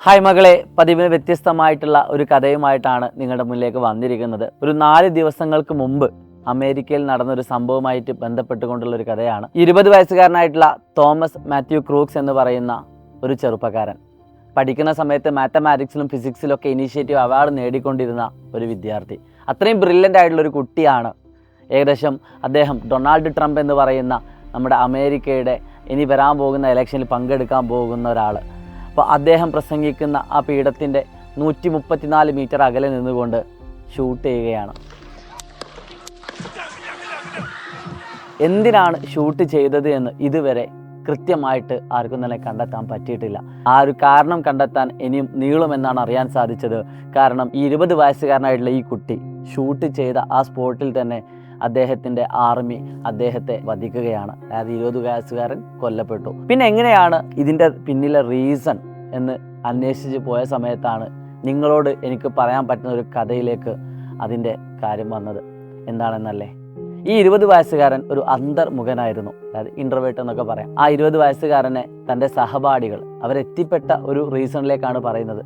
Hi മകളെ, പതിവിന് വ്യത്യസ്തമായിട്ടുള്ള ഒരു കഥയുമായിട്ടാണ് നിങ്ങളുടെ മുന്നിലേക്ക് വന്നിരിക്കുന്നത്. ഒരു 4 ദിവസങ്ങൾക്ക് മുമ്പ് അമേരിക്കയിൽ നടന്നൊരു സംഭവമായിട്ട് ബന്ധപ്പെട്ടുകൊണ്ടുള്ള ഒരു കഥയാണ്. 20 വയസ്സുകാരനായിട്ടുള്ള തോമസ് മാത്യു ക്രൂക്സ് എന്ന് പറയുന്ന ഒരു ചെറുപ്പക്കാരൻ പഠിക്കുന്ന സമയത്ത് മാത്തമാറ്റിക്സിലും ഫിസിക്സിലൊക്കെ ഇനീഷ്യേറ്റീവ് അവാർഡ് നേടിക്കൊണ്ടിരുന്ന ഒരു വിദ്യാർത്ഥി. അത്രയും ബ്രില്യൻ്റ് ആയിട്ടുള്ളൊരു കുട്ടിയാണ്. ഏകദേശം അദ്ദേഹം ഡൊണാൾഡ് ട്രംപ് എന്ന് പറയുന്ന നമ്മുടെ അമേരിക്കയുടെ ഇനി വരാൻ പോകുന്ന ഇലക്ഷനിൽ പങ്കെടുക്കാൻ പോകുന്ന ഒരാൾ. അപ്പോൾ അദ്ദേഹം പ്രസംഗിക്കുന്ന ആ പീഠത്തിൻ്റെ 134 മീറ്റർ അകലെ നിന്നുകൊണ്ട് ഷൂട്ട് ചെയ്യുകയാണ്. എന്തിനാണ് ഷൂട്ട് ചെയ്തത് എന്ന് ഇതുവരെ കൃത്യമായിട്ട് ആർക്കും തന്നെ കണ്ടെത്താൻ പറ്റിയിട്ടില്ല. ആ ഒരു കാരണം കണ്ടെത്താൻ ഇനിയും നീളുമെന്നാണ് അറിയാൻ സാധിച്ചത്. കാരണം ഈ 20 വയസ്സുകാരനായിട്ടുള്ള ഈ കുട്ടി ഷൂട്ട് ചെയ്ത ആ സ്പോട്ടിൽ തന്നെ അദ്ദേഹത്തിൻ്റെ ആർമി അദ്ദേഹത്തെ വധിക്കുകയാണ്. അതായത് 20 വയസ്സുകാരൻ കൊല്ലപ്പെട്ടു. പിന്നെ എങ്ങനെയാണ് ഇതിൻ്റെ പിന്നിലെ റീസൺ എന്ന് അന്വേഷിച്ച് പോയ സമയത്താണ് നിങ്ങളോട് എനിക്ക് പറയാൻ പറ്റുന്ന ഒരു കഥയിലേക്ക് അതിൻ്റെ കാര്യം വന്നത്. എന്താണെന്നല്ലേ, ഈ 20 വയസ്സുകാരൻ ഒരു അന്തർമുഖനായിരുന്നു. അതായത് ഇൻട്രോവേർട്ട് എന്നൊക്കെ പറയാം. ആ 20 വയസ്സുകാരനെ തൻ്റെ സഹപാഠികൾ അവരെത്തിപ്പെട്ട ഒരു റീസണിലേക്കാണ് പറയുന്നത്.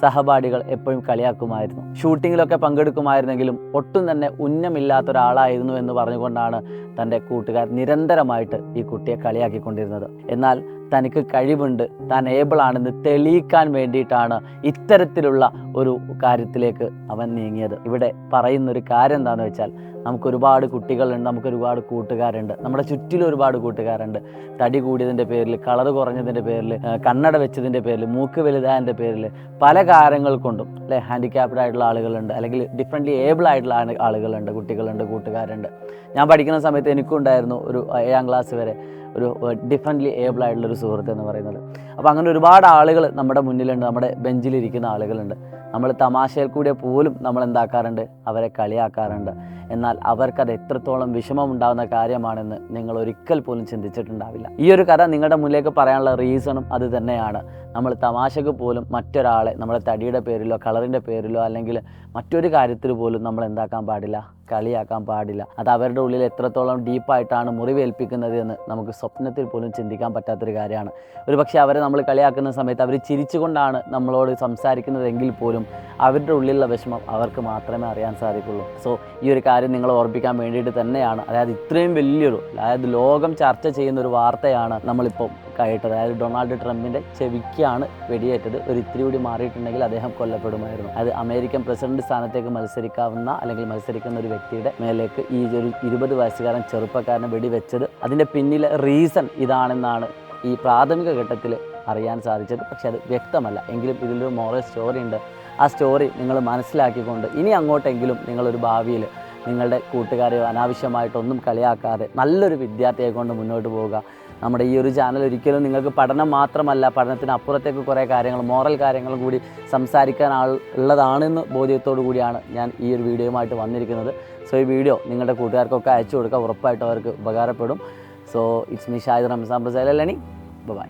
സഹപാഠികൾ എപ്പോഴും കളിയാക്കുമായിരുന്നു. ഷൂട്ടിങ്ങിലൊക്കെ പങ്കെടുക്കുമായിരുന്നെങ്കിലും ഒട്ടും തന്നെ ഉന്നമില്ലാത്ത ഒരാളായിരുന്നു എന്ന് പറഞ്ഞുകൊണ്ടാണ് തൻ്റെ കൂട്ടുകാർ നിരന്തരമായിട്ട് ഈ കുട്ടിയെ കളിയാക്കിക്കൊണ്ടിരുന്നത്. എന്നാൽ തനിക്ക് കഴിവുണ്ട്, താൻ ഏബിളാണെന്ന് തെളിയിക്കാൻ വേണ്ടിയിട്ടാണ് ഇത്തരത്തിലുള്ള ഒരു കാര്യത്തിലേക്ക് അവൻ നീങ്ങിയത്. ഇവിടെ പറയുന്നൊരു കാര്യം എന്താണെന്ന് വെച്ചാൽ, നമുക്കൊരുപാട് കുട്ടികളുണ്ട്, നമുക്കൊരുപാട് കൂട്ടുകാരുണ്ട്, നമ്മുടെ ചുറ്റിലും ഒരുപാട് കൂട്ടുകാരുണ്ട്. തടി കൂടിയതിൻ്റെ പേരിൽ, കളർ കുറഞ്ഞതിൻ്റെ പേരിൽ, കണ്ണട വെച്ചതിൻ്റെ പേരിൽ, മൂക്ക് വലുതായതിൻ്റെ പേരിൽ, പല കാര്യങ്ങൾ കൊണ്ടും അല്ലെ ഹാൻഡിക്യാപ്ഡ് ആയിട്ടുള്ള ആളുകളുണ്ട്, അല്ലെങ്കിൽ ഡിഫറെൻ്റ്ലി ഏബിൾ ആയിട്ടുള്ള ആളുകളുണ്ട്, കുട്ടികളുണ്ട്, കൂട്ടുകാരുണ്ട്. ഞാൻ പഠിക്കുന്ന സമയത്ത് എനിക്കും ഉണ്ടായിരുന്നു ഒരു 7ാം ക്ലാസ് വരെ ഒരു ഡിഫറെൻ്റ്ലി ഏബിൾ ആയിട്ടുള്ളൊരു സുഹൃത്ത് എന്ന് പറയുന്നത്. അപ്പോൾ അങ്ങനെ ഒരുപാട് ആളുകൾ നമ്മുടെ മുന്നിലുണ്ട്, നമ്മുടെ ബെഞ്ചിലിരിക്കുന്ന ആളുകളുണ്ട്. നമ്മൾ തമാശയിൽ കൂടെ പോലും നമ്മൾ എന്താക്കാറുണ്ട്, അവരെ കളിയാക്കാറുണ്ട്. എന്നാൽ അവർക്കത് എത്രത്തോളം വിഷമം ഉണ്ടാകുന്ന കാര്യമാണെന്ന് നിങ്ങൾ ഒരിക്കൽ പോലും ചിന്തിച്ചിട്ടുണ്ടാവില്ല. ഈ ഒരു കഥ നിങ്ങളുടെ മുന്നിലേക്ക് പറയാനുള്ള റീസണും അത് തന്നെയാണ്. നമ്മൾ തമാശക്ക് പോലും മറ്റൊരാളെ നമ്മുടെ തടിയുടെ പേരിലോ കളറിൻ്റെ പേരിലോ അല്ലെങ്കിൽ മറ്റൊരു കാര്യത്തിൽ പോലും നമ്മൾ എന്താക്കാൻ പാടില്ല, കളിയാക്കാൻ പാടില്ല. അത് അവരുടെ ഉള്ളിൽ എത്രത്തോളം ഡീപ്പായിട്ടാണ് മുറിവേൽപ്പിക്കുന്നത് എന്ന് നമുക്ക് സ്വപ്നത്തിൽ പോലും ചിന്തിക്കാൻ പറ്റാത്തൊരു കാര്യമാണ്. ഒരു പക്ഷേ അവരെ നമ്മൾ കളിയാക്കുന്ന സമയത്ത് അവർ ചിരിച്ചുകൊണ്ടാണ് നമ്മളോട് സംസാരിക്കുന്നതെങ്കിൽ പോലും അവരുടെ ഉള്ളിലുള്ള വിഷമം അവർക്ക് മാത്രമേ അറിയാൻ സാധിക്കുള്ളൂ. സോ ഈ ഒരു കാര്യം നിങ്ങൾ ഓർപ്പിക്കാൻ വേണ്ടിയിട്ട് തന്നെയാണ്. അതായത് ഇത്രയും വലിയൊരു, അതായത് ലോകം ചർച്ച ചെയ്യുന്ന ഒരു വാർത്തയാണ് നമ്മളിപ്പോൾ കേട്ടത്. അതായത് ഡൊണാൾഡ് ട്രംപിൻ്റെ ചെവിക്കാണ് വെടിയേറ്റത്. ഒരു ഇത്തിരി കൂടി മാറിയിട്ടുണ്ടെങ്കിൽ അദ്ദേഹം കൊല്ലപ്പെടുമായിരുന്നു. അത് അമേരിക്കൻ പ്രസിഡന്റ് സ്ഥാനത്തേക്ക് മത്സരിക്കാവുന്ന അല്ലെങ്കിൽ മത്സരിക്കുന്ന ഒരു വ്യക്തിയുടെ മേലേക്ക് ഈ ഒരു 20 വയസ്സുകാരൻ ചെറുപ്പക്കാരനെ വെടിവെച്ചത്, അതിൻ്റെ പിന്നിലെ റീസൺ ഇതാണെന്നാണ് ഈ പ്രാഥമിക ഘട്ടത്തിൽ അറിയാൻ സാധിച്ചത്. പക്ഷെ അത് വ്യക്തമല്ല. എങ്കിലും ഇതിലൊരു മോറൽ സ്റ്റോറി ഉണ്ട്. ആ സ്റ്റോറി നിങ്ങൾ മനസ്സിലാക്കിക്കൊണ്ട് ഇനി അങ്ങോട്ടെങ്കിലും നിങ്ങളൊരു ഭാവിയിൽ നിങ്ങളുടെ കൂട്ടുകാരെയോ അനാവശ്യമായിട്ടൊന്നും കളിയാക്കാതെ നല്ലൊരു വിദ്യാർത്ഥിയെ കൊണ്ട് മുന്നോട്ട് പോവുക. നമ്മുടെ ഈ ഒരു ചാനൽ ഒരിക്കലും നിങ്ങൾക്ക് പഠനം മാത്രമല്ല, പഠനത്തിന് അപ്പുറത്തേക്ക് കുറേ കാര്യങ്ങൾ, മോറൽ കാര്യങ്ങളും കൂടി സംസാരിക്കാൻ ഉള്ളതാണെന്ന് ബോധ്യത്തോടു കൂടിയാണ് ഞാൻ ഈ ഒരു വീഡിയോയുമായിട്ട് വന്നിരിക്കുന്നത്. സോ ഈ വീഡിയോ നിങ്ങളുടെ കൂട്ടുകാർക്കൊക്കെ അയച്ചു കൊടുക്കുക, ഉറപ്പായിട്ടും അവർക്ക് ഉപകാരപ്പെടും. So it's me Shahid Ramzan Prasad. By.